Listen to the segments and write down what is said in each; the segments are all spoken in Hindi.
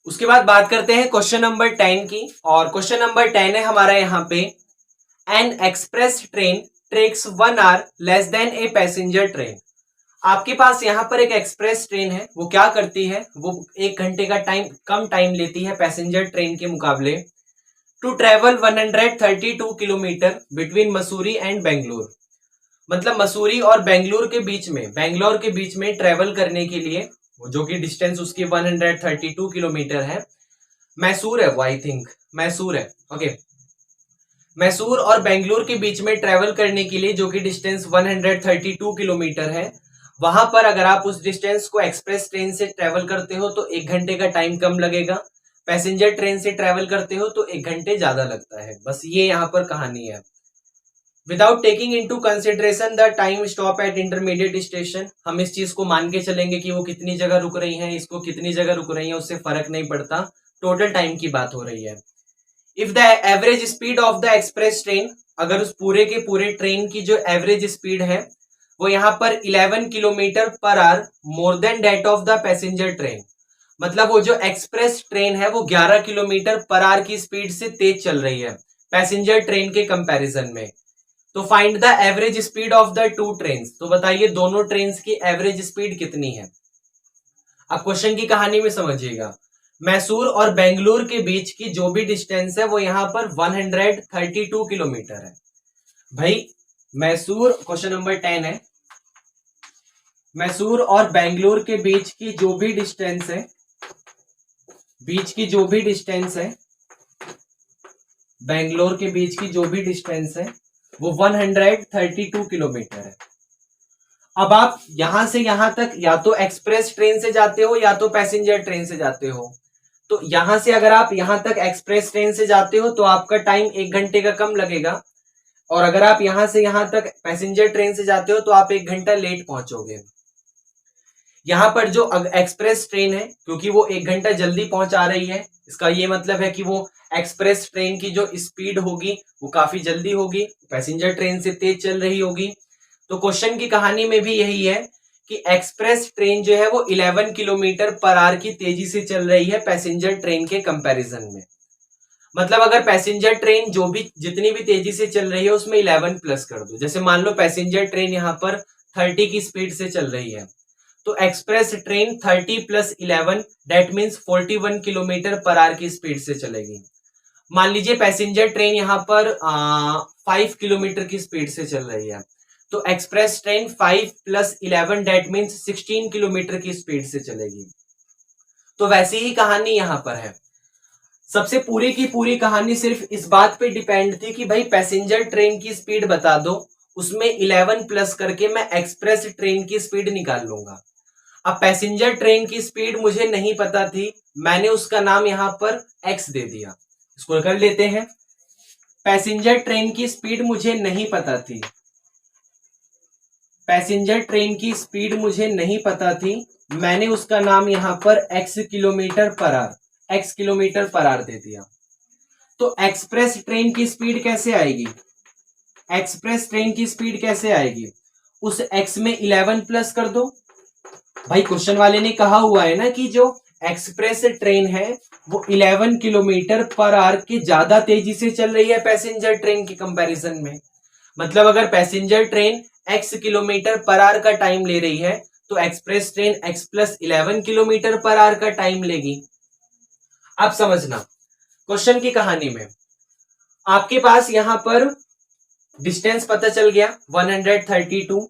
उसके बाद बात करते हैं क्वेश्चन नंबर 10 की। और क्वेश्चन नंबर 10 है हमारा यहाँ पे, an express train takes 1 hour less than a passenger train. आपके पास यहाँ पर एक एक्सप्रेस ट्रेन है, वो क्या करती है, वो 1 घंटे का टाइम कम टाइम लेती है पैसेंजर ट्रेन के मुकाबले, to travel 132 kilometre between Mussoorie and Bangalore. मतलब मसूरी और बेंगलोर के बीच में ट्रेवल करने के लिए, जो कि डिस्टेंस उसकी 132 किलोमीटर है। मैसूर है वो, आई थिंक मैसूर है, ओके। मैसूर और बेंगलोर के बीच में ट्रेवल करने के लिए, जो कि डिस्टेंस 132 किलोमीटर है, वहां पर अगर आप उस डिस्टेंस को एक्सप्रेस ट्रेन से ट्रेवल करते हो तो 1 घंटे का टाइम कम लगेगा, पैसेंजर ट्रेन से ट्रेवल करते हो तो 1 घंटे ज्यादा लगता है। बस ये यहाँ पर कहानी है। Without taking into consideration the time stop at intermediate station, हम इस चीज को मान के चलेंगे कि वो कितनी जगह रुक रही हैं, इसको कितनी जगह रुक रही है, उससे फर्क नहीं पड़ता, टोटल टाइम की बात हो रही है। If the average speed of the express train, अगर उस पूरे के पूरे ट्रेन की जो एवरेज स्पीड है वो यहाँ पर 11 kilometre per hour more than that of the passenger train, मतलब वो जो एक्सप्रेस ट्रेन है वो 11 किलोमीटर पर आवर की स्पीड से तेज चल रही है पैसेंजर ट्रेन के कंपैरिजन में। तो find the average speed of the two train, तो बताइए दोनों ट्रेन की एवरेज स्पीड कितनी है। अब क्वेश्चन की कहानी में समझिएगा। मैसूर और बेंगलुरु के बीच की जो भी डिस्टेंस है वो यहाँ पर 132 किलोमीटर है। भाई मैसूर, क्वेश्चन नंबर 10 है, मैसूर और बेंगलुरु के बीच की जो भी डिस्टेंस है, बेंगलोर के बीच की जो भी डिस्टेंस है वो 132 किलोमीटर है। अब आप यहां से यहां तक या तो एक्सप्रेस ट्रेन से जाते हो या तो पैसेंजर ट्रेन से जाते हो। तो यहां से अगर आप यहां तक एक्सप्रेस ट्रेन से जाते हो तो आपका टाइम 1 घंटे का कम लगेगा, और अगर आप यहां से यहां तक पैसेंजर ट्रेन से जाते हो तो आप 1 घंटा लेट पहुंचोगे। यहाँ पर जो एक्सप्रेस ट्रेन है, क्योंकि वो 1 घंटा जल्दी पहुंचा रही है, इसका ये मतलब है कि वो एक्सप्रेस ट्रेन की जो स्पीड होगी वो काफी जल्दी होगी, पैसेंजर ट्रेन से तेज चल रही होगी। तो क्वेश्चन की कहानी में भी यही है कि एक्सप्रेस ट्रेन जो है वो 11 किलोमीटर पर आवर की तेजी से चल रही है पैसेंजर ट्रेन के कंपैरिजन में। मतलब अगर पैसेंजर ट्रेन जो भी जितनी भी तेजी से चल रही है उसमें 11 प्लस कर दो। जैसे मान लो पैसेंजर ट्रेन यहाँ पर 30 की स्पीड से चल रही है, तो express train 30 plus 11 that means 41 kilometre per our की स्पीड से चलेगी। मान लीजिए पैसेंजर ट्रेन यहाँ पर 5 किलोमीटर की स्पीड से चल रही है, तो express train 5 plus 11 that means 16 kilometre की स्पीड से चलेगी। तो वैसी ही कहानी यहाँ पर है। सबसे पूरी की पूरी कहानी सिर्फ इस बात पे डिपेंड थी कि भाई पैसेंजर ट्रेन की स्पीड बता दो, उसमें 11 प्लस करके मैं एक्सप्रेस ट्रेन की स्पीड निकाल लूंगा। अब पैसेंजर ट्रेन की स्पीड मुझे नहीं पता थी, मैंने उसका नाम यहां पर एक्स दे दिया। इसको कर लेते हैं। पैसेंजर ट्रेन की स्पीड मुझे नहीं पता थी, पैसेंजर ट्रेन की स्पीड मुझे नहीं पता थी, मैंने उसका नाम यहां पर एक्स किलोमीटर पर आवर दे दिया। तो एक्सप्रेस ट्रेन की स्पीड कैसे आएगी, एक्सप्रेस ट्रेन की स्पीड कैसे आएगी, उस एक्स में 11 प्लस कर दो। भाई क्वेश्चन वाले ने कहा हुआ है ना कि जो एक्सप्रेस ट्रेन है वो 11 किलोमीटर पर आवर की ज्यादा तेजी से चल रही है पैसेंजर ट्रेन के कंपैरिजन में। मतलब अगर passenger train x kilometre per our का टाइम ले रही है तो express train x plus 11 kilometre per our का टाइम लेगी। अब समझना क्वेश्चन की कहानी में, आपके पास यहां पर डिस्टेंस पता चल गया 132,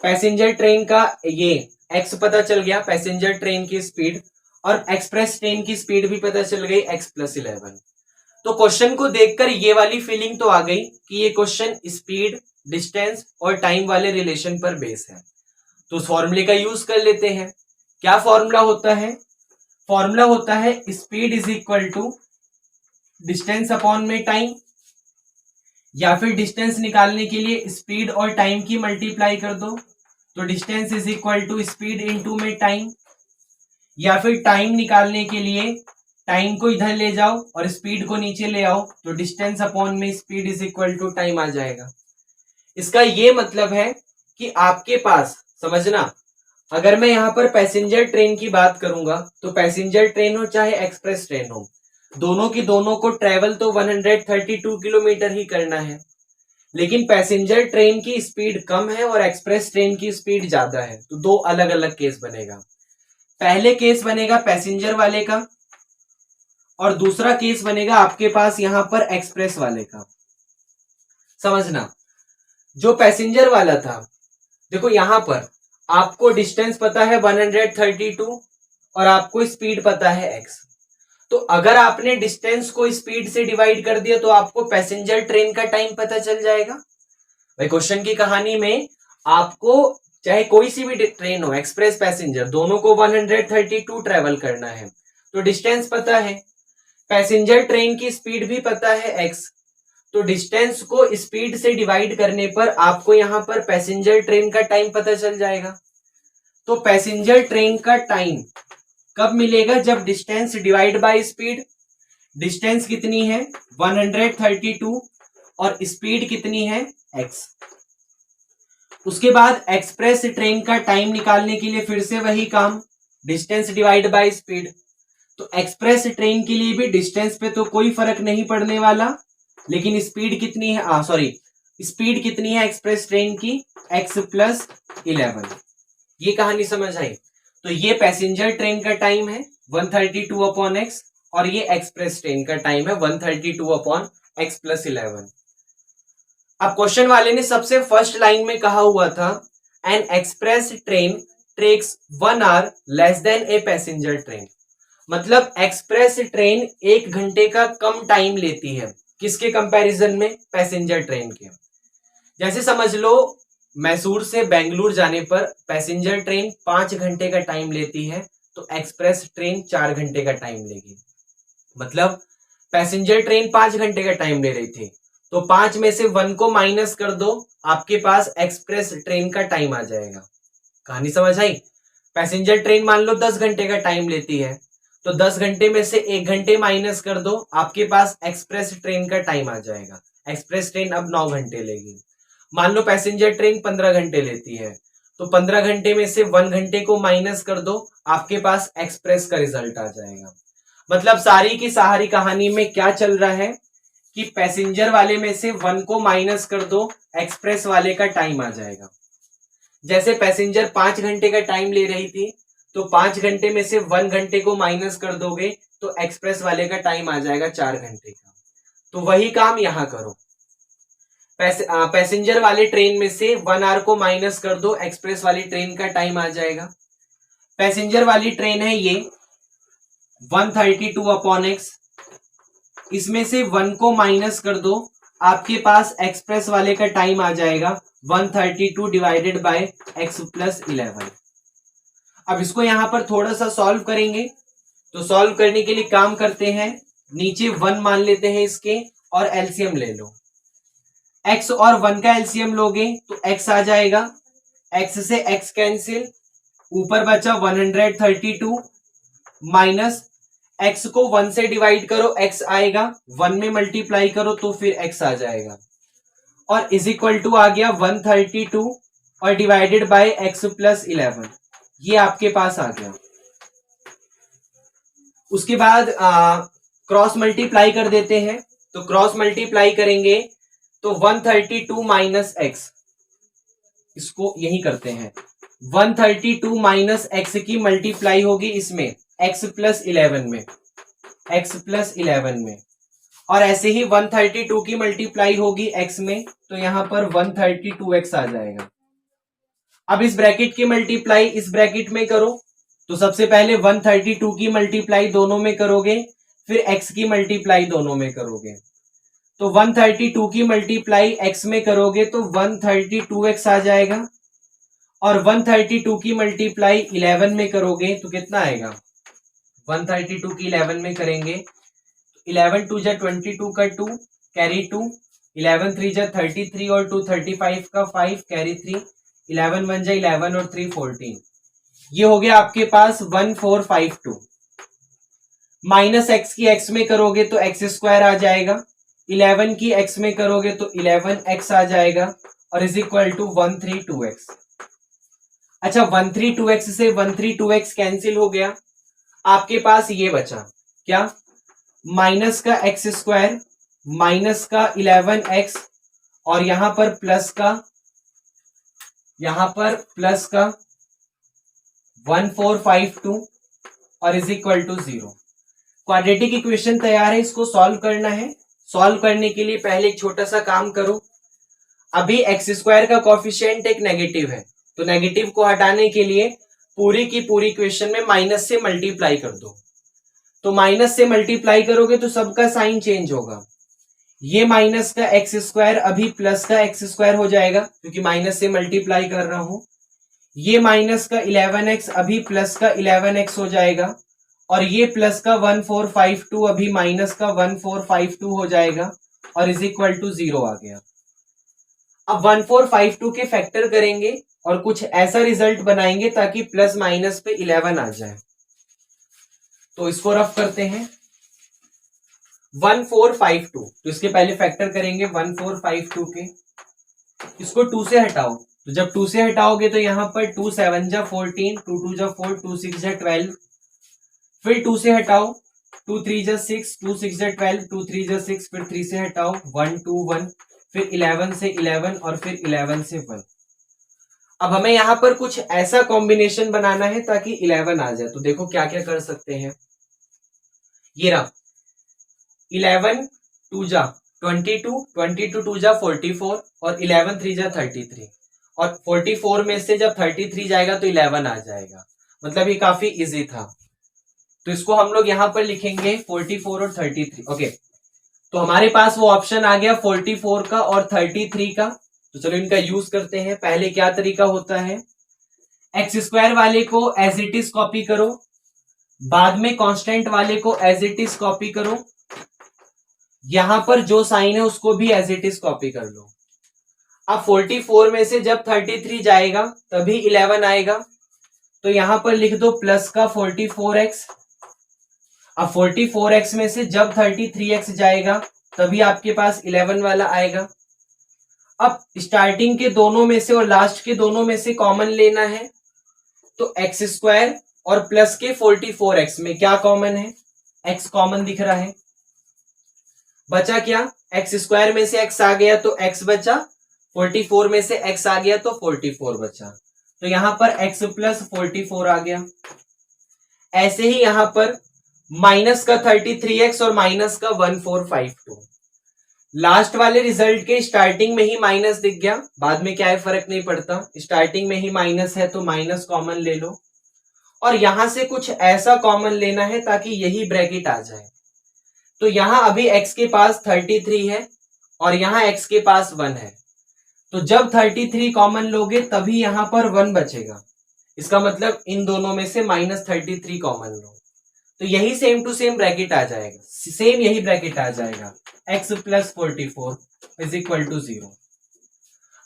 पैसेंजर ट्रेन का ये x पता चल गया, पैसेंजर ट्रेन की स्पीड, और एक्सप्रेस ट्रेन की स्पीड भी पता चल गई x प्लस 11। तो क्वेश्चन को देखकर ये वाली फीलिंग तो आ गई कि ये क्वेश्चन स्पीड, डिस्टेंस और टाइम वाले रिलेशन पर बेस है। तो उस फॉर्मूले का यूज कर लेते हैं। क्या फॉर्मूला होता है, फॉर्मूला होता है speed is equal to distance upon में टाइम, या फिर डिस्टेंस निकालने के लिए स्पीड और टाइम की मल्टीप्लाई कर दो, तो distance is equal to speed into में टाइम, या फिर टाइम निकालने के लिए टाइम को इधर ले जाओ और स्पीड को नीचे ले आओ, तो डिस्टेंस अपॉन में speed is equal to time आ जाएगा। इसका ये मतलब है कि आपके पास, समझना, अगर मैं यहाँ पर पैसेंजर ट्रेन की बात करूंगा तो पैसेंजर ट्रेन हो चाहे एक्सप्रेस ट्रेन हो, दोनों की दोनों को ट्रेवल तो 132 किलोमीटर ही करना है। लेकिन पैसेंजर ट्रेन की स्पीड कम है और एक्सप्रेस ट्रेन की स्पीड ज्यादा है, तो दो अलग अलग केस बनेगा। पहले केस बनेगा पैसेंजर वाले का और दूसरा केस बनेगा आपके पास यहां पर एक्सप्रेस वाले का। समझना, जो पैसेंजर वाला था, देखो यहां पर आपको डिस्टेंस पता है 132 और आपको स्पीड पता है x। तो अगर आपने डिस्टेंस को स्पीड से डिवाइड कर दिया तो आपको पैसेंजर ट्रेन का टाइम पता चल जाएगा। भाई क्वेश्चन की कहानी में आपको चाहे कोई सी भी ट्रेन हो, एक्सप्रेस पैसेंजर, दोनों को 132 ट्रेवल करना है, तो डिस्टेंस पता है, पैसेंजर ट्रेन की स्पीड भी पता है x, तो डिस्टेंस को स्पीड से डिवाइड करने पर आपको यहां पर पैसेंजर ट्रेन का टाइम पता चल जाएगा। तो पैसेंजर ट्रेन का टाइम कब मिलेगा? जब distance divide by speed. Distance कितनी है? 132 और स्पीड कितनी है? x। उसके बाद एक्सप्रेस ट्रेन का टाइम निकालने के लिए फिर से वही काम, डिस्टेंस डिवाइड बाय स्पीड। तो एक्सप्रेस ट्रेन के लिए भी डिस्टेंस पे तो कोई फर्क नहीं पड़ने वाला, लेकिन स्पीड कितनी है, स्पीड कितनी है एक्सप्रेस ट्रेन की? x plus 11। ये कहानी समझ आई? तो ये पैसेंजर ट्रेन का टाइम है 132 अपॉन x और ये एक्सप्रेस ट्रेन का टाइम है 132 अपॉन x प्लस 11। अब क्वेश्चन वाले ने सबसे फर्स्ट लाइन में कहा हुआ था an express train takes 1 hour less than a passenger train. मतलब एक्सप्रेस ट्रेन 1 घंटे का कम टाइम लेती है, किसके कंपैरिजन में? पैसेंजर ट्रेन के। जैसे समझ लो मैसूर से बेंगलुरु जाने पर पैसेंजर ट्रेन 5 घंटे का टाइम लेती है, तो एक्सप्रेस ट्रेन 4 घंटे का टाइम लेगी। मतलब पैसेंजर ट्रेन 5 घंटे का टाइम ले रही थी, तो 5 में से 1 को माइनस कर दो, आपके पास एक्सप्रेस ट्रेन का टाइम आ जाएगा। कहानी समझ आई? पैसेंजर ट्रेन मान लो 10 घंटे का टाइम लेती है, तो 10 घंटे में से 1 घंटे माइनस कर दो, आपके पास एक्सप्रेस ट्रेन का टाइम आ जाएगा। एक्सप्रेस ट्रेन अब 9 घंटे लेगी। मान लो पैसेंजर ट्रेन 15 घंटे लेती है, तो 15 घंटे में से 1 घंटे को माइनस कर दो, आपके पास एक्सप्रेस का रिजल्ट आ जाएगा। मतलब सारी की सारी कहानी में क्या चल रहा है कि पैसेंजर वाले में से 1 को माइनस कर दो, एक्सप्रेस वाले का टाइम आ जाएगा। जैसे पैसेंजर 5 घंटे का टाइम ले रही थी, तो 5 घंटे में से 1 घंटे को माइनस कर दोगे तो एक्सप्रेस वाले का टाइम आ जाएगा 4 घंटे का। तो वही काम यहां करो, पैसेंजर वाले ट्रेन में से 1 आवर को माइनस कर दो, एक्सप्रेस वाली ट्रेन का टाइम आ जाएगा। पैसेंजर वाली ट्रेन है ये 132 अपॉन x, इसमें से 1 को माइनस कर दो, आपके पास एक्सप्रेस वाले का टाइम आ जाएगा 132 डिवाइडेड बाय x प्लस 11। अब इसको यहां पर थोड़ा सा सॉल्व करेंगे, तो सॉल्व करने के लिए काम करते हैं, नीचे 1 मान लेते हैं इसके और एलसीएम ले लो। x और 1 का एलसीएम लोगे तो x आ जाएगा, x से x कैंसिल, ऊपर बचा 132 माइनस x को 1 से डिवाइड करो x आएगा, 1 में मल्टीप्लाई करो तो फिर x आ जाएगा, और इज इक्वल टू आ गया 132 और डिवाइडेड बाय x प्लस 11। ये आपके पास आ गया। उसके बाद क्रॉस मल्टीप्लाई कर देते हैं, तो क्रॉस मल्टीप्लाई करेंगे तो 132 माइनस एक्स, इसको यही करते हैं, 132 माइनस एक्स की मल्टीप्लाई होगी इसमें x प्लस 11 में, x प्लस 11 में, और ऐसे ही 132 की मल्टीप्लाई होगी x में, तो यहां पर 132x आ जाएगा। अब इस ब्रैकेट की मल्टीप्लाई इस ब्रैकेट में करो, तो सबसे पहले 132 की मल्टीप्लाई दोनों में करोगे, फिर x की मल्टीप्लाई दोनों में करोगे, तो 132 की मल्टीप्लाई x में करोगे तो 132x आ जाएगा, और 132 की मल्टीप्लाई 11 में करोगे तो कितना आएगा? 132 की 11 में करेंगे 11 2 जा 22 का 2 कैरी 2, 11 3 जा 33 और 2 35 का 5 कैरी 3, 11 1 जा 11 और 3 14। ये हो गया आपके पास 1452। माइनस एक्स की एक्स में करोगे तो एक्स स्क्वायर आ जाएगा, 11 की x में करोगे तो 11x आ जाएगा, और इज इक्वल टू 132x। अच्छा 132x से 132x कैंसिल हो गया, आपके पास ये बचा क्या, माइनस का एक्स स्क्वायर माइनस का 11x और यहां पर प्लस का 1452 और is equal to 0। Quadratic equation तैयार है, इसको सॉल्व करना है। सॉल्व करने के लिए पहले एक छोटा सा काम करो। अभी एक्स स्क्वायर का कॉफिशिएंट एक नेगेटिव है, तो नेगेटिव को हटाने के लिए पूरी की पूरी इक्वेशन में माइनस से मल्टीप्लाई कर दो। तो माइनस से मल्टीप्लाई करोगे तो सबका साइन चेंज होगा। ये माइनस का एक्स स्क्वायर अभी प्लस का एक्स स्क्वायर हो जाएगा क्योंकि माइनस से मल्टीप्लाई कर रहा हूं। ये माइनस का 11x अभी प्लस का 11x हो जाएगा और ये प्लस का 1452 अभी माइनस का 1452 हो जाएगा और इज इक्वल टू 0 आ गया। अब 1452 के फैक्टर करेंगे और कुछ ऐसा रिजल्ट बनाएंगे ताकि प्लस माइनस पे 11 आ जाए। तो इसको रफ करते हैं। 1452, तो इसके पहले फैक्टर करेंगे 1452 के, इसको 2 से हटाओ, तो जब 2 से हटाओगे तो यहां पर 2 7 जा 14, 2 2 जा 4, 2 6 जा 12, फिर 2 से हटाओ, 2 3 जा 6, 2 6 जा 12, 2 3 जा 6, फिर 3 से हटाओ 1 2 1, फिर 11 से 11 और फिर 11 से 1। अब हमें यहां पर कुछ ऐसा कॉम्बिनेशन बनाना है ताकि 11 आ जाए। तो देखो क्या क्या कर सकते हैं। ये रहा 11 2 जा 22, 22 2 जा 44 और 11 3 जा 33 और 44 में से जब 33 जाएगा तो 11 आ जाएगा। मतलब ये काफी इजी था। तो इसको हम लोग यहां पर लिखेंगे 44 और 33। ओके, तो हमारे पास वो ऑप्शन आ गया 44 का और 33 का। तो चलो इनका यूज करते हैं। पहले क्या तरीका होता है, एक्स स्क्वायर वाले को एज इट इज कॉपी करो, बाद में कांस्टेंट वाले को एज इट इज कॉपी करो, यहां पर जो साइन है उसको भी एज इट इज कॉपी कर लो। अब 44 में से जब 33 जाएगा तभी 11 आएगा, तो यहां पर लिख दो प्लस का 44x। अब 44x में से जब 33x जाएगा तभी आपके पास 11 वाला आएगा। अब स्टार्टिंग के दोनों में से और लास्ट के दोनों में से कॉमन लेना है, तो एक्स स्क्वायर और प्लस के 44x में क्या कॉमन है, x कॉमन दिख रहा है। बचा क्या, एक्स स्क्वायर में से x आ गया तो x बचा, 44 में से x आ गया तो 44 बचा, तो यहां पर x प्लस 44 आ गया। ऐसे ही यहां पर माइनस का 33x और माइनस का 1452। लास्ट वाले रिजल्ट के स्टार्टिंग में ही माइनस दिख गया, बाद में क्या है फर्क नहीं पड़ता, स्टार्टिंग में ही माइनस है तो माइनस कॉमन ले लो और यहां से कुछ ऐसा कॉमन लेना है ताकि यही ब्रैकेट आ जाए। तो यहां अभी x के पास 33 है और यहां x के पास 1 है, तो जब 33 कॉमन लोगे तभी यहां पर 1 बचेगा। इसका मतलब इन दोनों में से माइनस 33 कॉमन लो, तो यही सेम टू सेम ब्रैकेट आ जाएगा, सेम यही ब्रैकेट आ जाएगा, x plus 44 is equal to 0।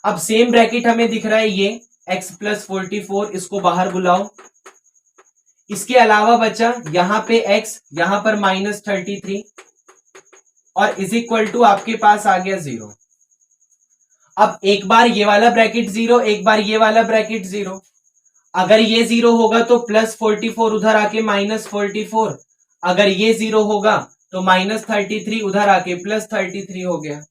अब सेम ब्रैकेट हमें दिख रहा है ये x प्लस 44, इसको बाहर बुलाओ। इसके अलावा बचा यहां पे x, यहां पर माइनस 33 और इज इक्वल टू आपके पास आ गया 0। अब एक बार ये वाला ब्रैकेट 0, एक बार ये वाला ब्रैकेट 0। अगर ये 0 होगा तो प्लस 44 उधर आके माइनस 44, अगर ये 0 होगा तो माइनस 33 उधर आके प्लस 33 हो गया।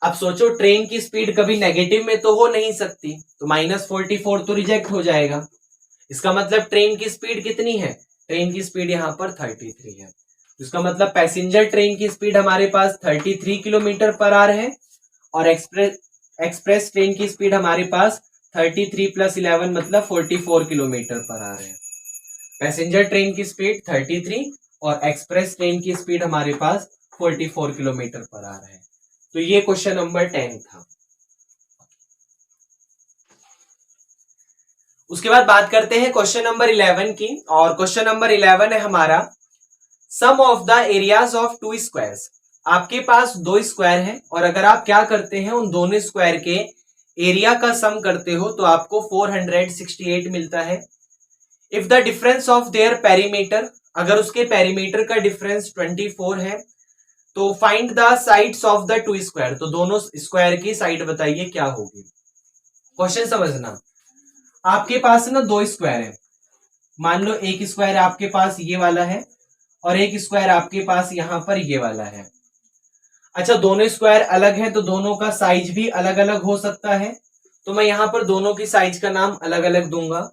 अब सोचो ट्रेन की स्पीड कभी नेगेटिव में तो हो नहीं सकती, तो माइनस 44 तो रिजेक्ट हो जाएगा। इसका मतलब ट्रेन की स्पीड कितनी है, ट्रेन की स्पीड यहां पर 33 है। इसका मतलब पैसेंजर ट्रेन की स्पीड हमारे पास 33 किलोमीटर पर आवर है और एक्सप्रेस ट्रेन की स्पीड हमारे पास 33 प्लस 11 मतलब 44 किलोमीटर पर आवर है। पैसेंजर ट्रेन की स्पीड 33 और एक्सप्रेस ट्रेन की स्पीड हमारे पास 44 किलोमीटर पर आवर है। तो ये क्वेश्चन नंबर 10 था। उसके बाद बात करते हैं क्वेश्चन नंबर 11 की, और क्वेश्चन नंबर 11 है हमारा sum of the areas of two squares. आपके पास दो स्क्वायर है और अगर आप क्या करते हैं उन दोनों स्क्वायर के एरिया का सम करते हो तो आपको 468 मिलता है। If the difference of their perimeter, अगर उसके पेरीमीटर का डिफरेंस 24 है तो find the sides of the two square, तो दोनों स्क्वायर की साइड बताइए क्या होगी। क्वेश्चन समझना, आपके पास ना दो स्क्वायर है, मान लो एक स्क्वायर आपके पास ये वाला है और एक स्क्वायर आपके पास यहां पर ये वाला है। अच्छा, दोनों स्क्वायर अलग है तो दोनों का साइज भी अलग अलग हो सकता है, तो मैं यहां पर दोनों की साइज का नाम अलग अलग दूंगा।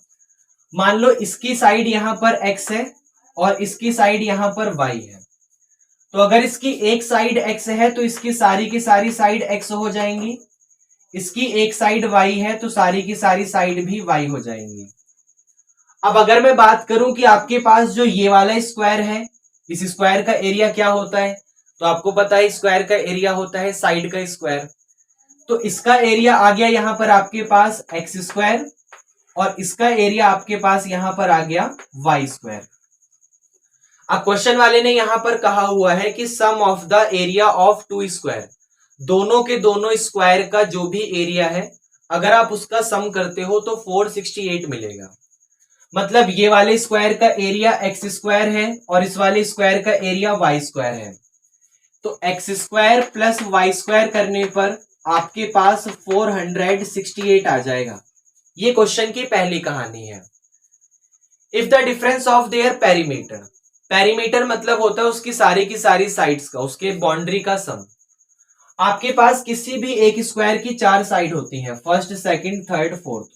मान लो इसकी साइड यहां पर x है और इसकी साइड यहां पर y है, तो अगर इसकी एक साइड x है तो इसकी सारी की सारी साइड x हो जाएंगी, इसकी एक साइड y है तो सारी की सारी साइड भी y हो जाएंगी। अब अगर मैं बात करूं कि आपके पास जो ये वाला स्क्वायर है, इस स्क्वायर का एरिया क्या होता है, तो आपको पता है स्क्वायर का एरिया होता है साइड का स्क्वायर, तो इसका एरिया आ गया यहां पर आपके पास एक्स स्क्वायर और इसका एरिया आपके पास यहां पर आ गया वाई स्क्वायर। अब क्वेश्चन वाले ने यहां पर कहा हुआ है कि sum of the area of two square, दोनों के दोनों स्क्वायर का जो भी एरिया है अगर आप उसका सम करते हो तो 468 मिलेगा। मतलब ये वाले स्क्वायर का एरिया एक्स स्क्वायर है और इस वाले स्क्वायर का एरिया वाई स्क्वायर है, तो x square plus y square करने पर आपके पास 468 आ जाएगा। ये क्वेश्चन की पहली कहानी है। If the difference of their perimeter, perimeter मतलब होता है उसकी सारी की सारी साइड्स का, उसके बाउंड्री का सम। आपके पास किसी भी एक स्क्वायर की चार साइड होती हैं, फर्स्ट सेकंड थर्ड फोर्थ,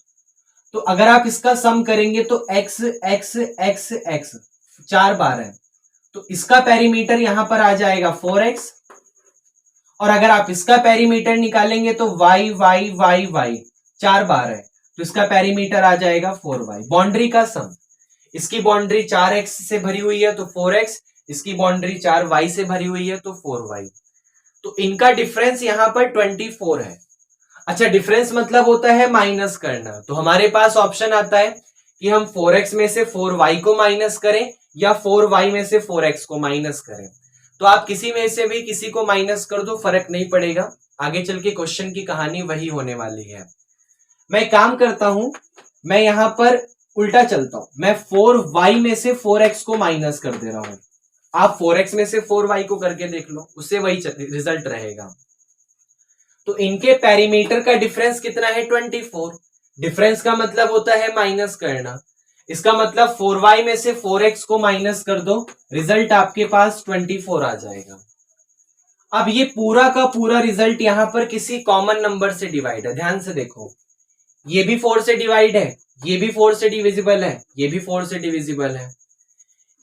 तो अगर आप इसका सम करेंगे तो x x x x चार बार है, तो इसका पेरीमीटर यहां पर आ जाएगा 4x, और अगर आप इसका पेरीमीटर निकालेंगे तो y y y y चार बार है, तो इसका पेरीमीटर आ जाएगा 4y। बाउंड्री का सम, इसकी बाउंड्री 4x से भरी हुई है तो 4x, इसकी बाउंड्री 4y से भरी हुई है तो 4y, तो इनका डिफरेंस यहां पर 24 है। अच्छा, डिफरेंस मतलब होता है माइनस करना, तो हमारे पास ऑप्शन आता है कि हम 4x में से 4y को माइनस करें या 4y में से 4x को माइनस करें, तो आप किसी में से भी किसी को माइनस कर दो, फर्क नहीं पड़ेगा। आगे चल के क्वेश्चन की कहानी वही होने वाली है। मैं काम करता हूं, मैं यहां पर उल्टा चलता हूं, मैं 4y में से 4x को माइनस कर दे रहा हूं, आप 4x में से 4y को करके देख लो, उससे वही रिजल्ट रहेगा। तो इनके पेरीमीटर का डिफरेंस कितना है 24, डिफरेंस का मतलब होता है माइनस करना, इसका मतलब 4y में से 4x को माइनस कर दो, रिजल्ट आपके पास 24 आ जाएगा। अब ये पूरा का पूरा रिजल्ट यहां पर किसी कॉमन नंबर से डिवाइड है, ध्यान से देखो, ये भी 4 से डिवाइड है, ये भी 4 से डिविजिबल है, ये भी 4 से डिविजिबल है।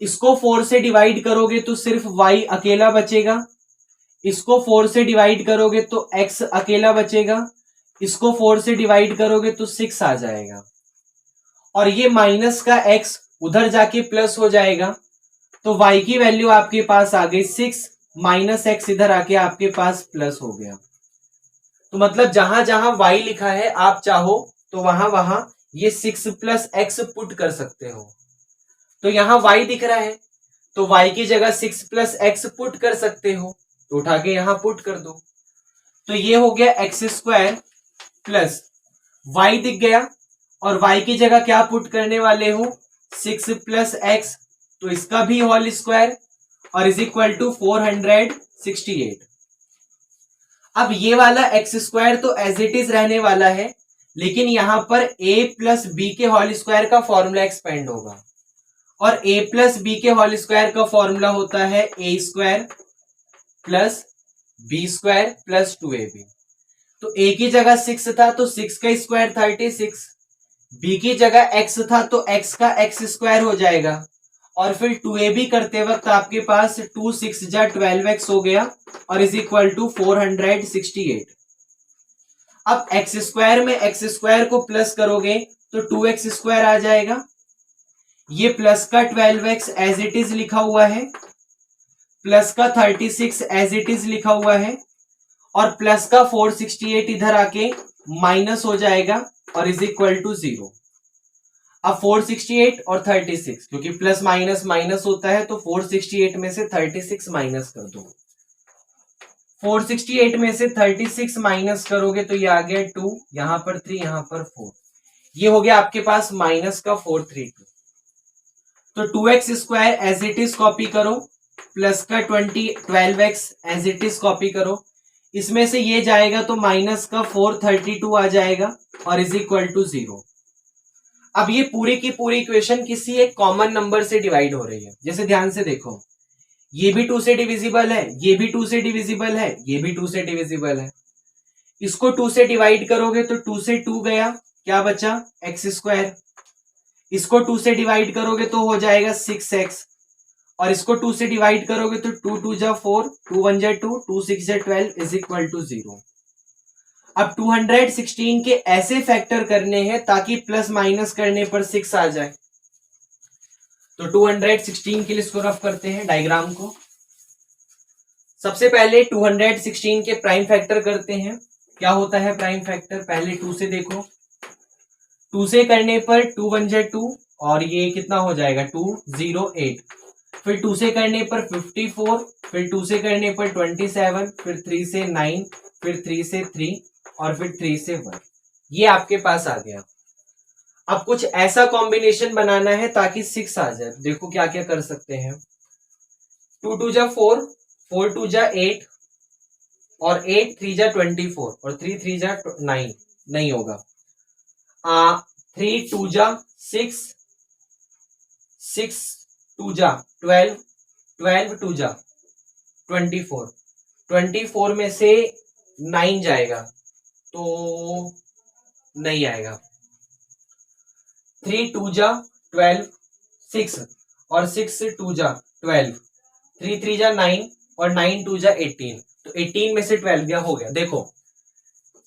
इसको 4 से डिवाइड करोगे तो सिर्फ y अकेला बचेगा, इसको 4 से डिवाइड करोगे तो x अकेला बचेगा, इसको 4 से डिवाइड करोगे तो 6 आ जाएगा, और ये माइनस का x उधर जाके प्लस हो जाएगा, तो y की वैल्यू आपके पास आ गई 6, माइनस x इधर आके आपके पास प्लस हो गया। तो मतलब जहां जहां y लिखा है आप चाहो तो वहां वहां ये 6 प्लस x पुट कर सकते हो। तो यहां y दिख रहा है तो y की जगह 6 प्लस x पुट कर सकते हो, तो उठा के यहां पुट कर दो, तो ये हो गया एक्स स्क्वायर प्लस वाई दिख गया, और y की जगह क्या पुट करने वाले हो 6 प्लस एक्स, तो इसका भी होल स्क्वायर, और इज इक्वल टू 468। अब ये वाला एक्स स्क्वायर तो एज इट इज रहने वाला है, लेकिन यहां पर a प्लस बी के होल स्क्वायर का फॉर्मूला एक्सपेंड होगा, और a प्लस बी के होल स्क्वायर का फॉर्मूला होता है a square plus b square plus 2ab। तो a की जगह 6 था तो 6 का स्क्वायर 36, b की जगह x था तो x का x स्क्वायर हो जाएगा, और फिर 2ab करते वक्त आपके पास 2 6 जा 12x हो गया, और इज इक्वल टू 468। अब x स्क्वायर में x स्क्वायर को प्लस करोगे तो 2x स्क्वायर आ जाएगा, ये प्लस का 12x एज इट इज लिखा हुआ है, प्लस का 36 एज इट इज लिखा हुआ है, और प्लस का 468 इधर आके माइनस हो जाएगा, और इज इक्वल टू 0। अब 468 और 36, क्योंकि प्लस माइनस माइनस होता है, तो 468 में से 36 माइनस कर दो, 468 में से 36 माइनस करोगे तो ये आ गया 2, यहां पर 3, यहां पर 4, ये हो गया आपके पास माइनस का 432। तो 2x square as it is copy करो, प्लस का 12x as it is copy करो, इसमें से ये जाएगा तो माइनस का 432 आ जाएगा, और इज इक्वल टू 0। अब ये पूरी की पूरी इक्वेशन किसी एक कॉमन नंबर से डिवाइड हो रही है। जैसे ध्यान से देखो, ये भी 2 से डिविजिबल है, ये भी 2 से डिविजिबल है, ये भी 2 से डिविजिबल है। इसको 2 से डिवाइड करोगे तो 2 से 2 गया, क्या बचा? X square. इसको 2 से डिवाइड करोगे तो हो जाएगा 6x, और इसको 2 से डिवाइड करोगे तो 2 2 जा 4, 2 1 जा 2, 2 6 जा 12 इज इक्वल टू 0। अब 216 के ऐसे फैक्टर करने हैं ताकि प्लस माइनस करने पर 6 आ जाए। तो 216 के लिए इसको रफ करते हैं डायग्राम को। सबसे पहले 216 के प्राइम फैक्टर करते हैं। क्या होता है प्राइम फैक्टर? पहले 2 से देखो, 2 से करने पर 2 1 जा 2, और ये कितना हो जाएगा? 208। फिर 2 से करने पर 54, फिर 2 से करने पर 27, फिर 3 से 9, फिर 3 से 3, और फिर 3 से 1। ये आपके पास आ गया। अब कुछ ऐसा कॉम्बिनेशन बनाना है ताकि 6 आ जाए। देखो क्या क्या कर सकते हैं। 2 2 जा 4, 4 2 जा 8, और 8 3 जा 24, और 3 3 जा 9, नहीं होगा। 3 2 जा 6, 6 2 जा 12, 12 2 जा 24, 24 में से 9 जाएगा तो नहीं आएगा। 3 2 जा 12, 6, और 6 2 जा 12, 3 3 जा 9, और 9 2 जा 18, तो 18 में से 12 गया, हो गया। देखो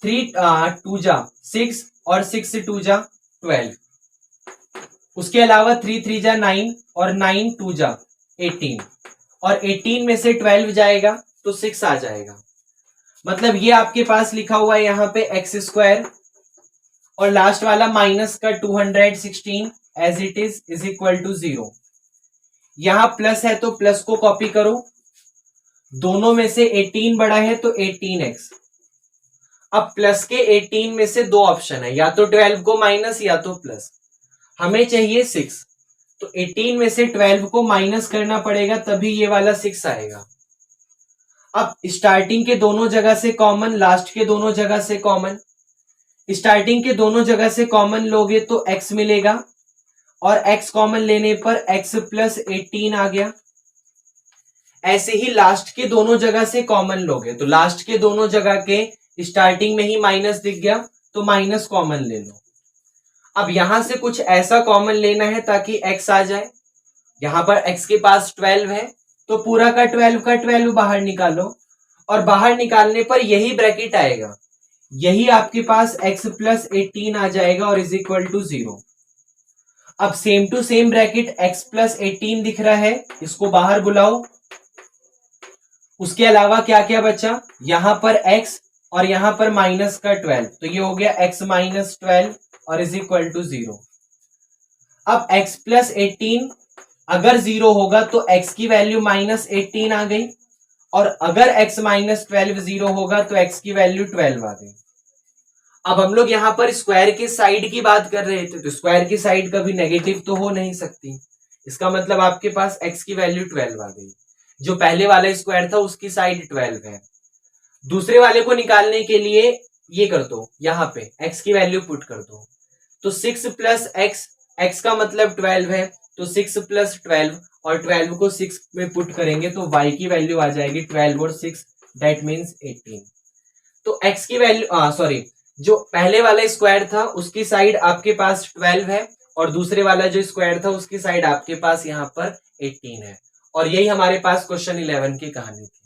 3 2 जा 6, और 6 2 जा 12, उसके अलावा 3 3 जा 9, और 9 2 जा 18, और 18 में से 12 जाएगा तो 6 आ जाएगा। मतलब ये आपके पास लिखा हुआ है यहाँ पे एक्स स्क्वायर, और लास्ट वाला माइनस का 216 as it is equal to 0। यहां प्लस है तो प्लस को कॉपी करो, दोनों में से 18 बड़ा है तो 18x। अब प्लस के 18 में से दो ऑप्शन है, या तो 12 को माइनस या तो प्लस। हमें चाहिए 6, तो 18 में से 12 को माइनस करना पड़ेगा तभी ये वाला 6 आएगा। अब स्टार्टिंग के दोनों जगह से कॉमन, लास्ट के दोनों जगह से कॉमन। स्टार्टिंग के दोनों जगह से कॉमन लोगे तो x मिलेगा, और x कॉमन लेने पर x प्लस 18 आ गया। ऐसे ही लास्ट के दोनों जगह से कॉमन लोगे तो लास्ट के दोनों जगह के स्टार्टिंग में ही माइनस दिख गया तो माइनस कॉमन ले लो। अब यहां से कुछ ऐसा कॉमन लेना है ताकि x आ जाए। यहां पर x के पास 12 है तो पूरा का 12 बाहर निकालो, और बाहर निकालने पर यही ब्रैकेट आएगा, यही आपके पास x प्लस 18 आ जाएगा और इज इक्वल टू 0। अब same to same bracket x plus 18 दिख रहा है, इसको बाहर बुलाओ। उसके अलावा क्या क्या बचा? यहां पर x और यहां पर माइनस का 12, तो ये हो गया x माइनस 12 और इज इक्वल टू 0। अब x प्लस 18 अगर 0 होगा तो x की वैल्यू माइनस 18 आ गई, और अगर x माइनस 12 0 होगा तो x की वैल्यू 12 आ गई। अब हम लोग यहां पर स्क्वायर की साइड की बात कर रहे थे, तो स्क्वायर की साइड कभी नेगेटिव तो हो नहीं सकती। इसका मतलब आपके पास x की वैल्यू 12 आ गई। जो पहले वाला स्क्वायर था उसकी साइड 12 है। दूसरे वाले को निकालने के लिए ये कर दो, यहां पे x की वैल्यू पुट कर दो, तो 6 प्लस x का मतलब 12 है, तो 6 प्लस 12, और 12 को 6 में पुट करेंगे तो y की वैल्यू आ जाएगी 12 और 6, दैट मीन्स 18। तो x की वैल्यू सॉरी, जो पहले वाला स्क्वायर था उसकी साइड आपके पास 12 है, और दूसरे वाला जो स्क्वायर था उसकी साइड आपके पास यहाँ पर 18 है। और यही हमारे पास क्वेश्चन 11 की कहानी थी।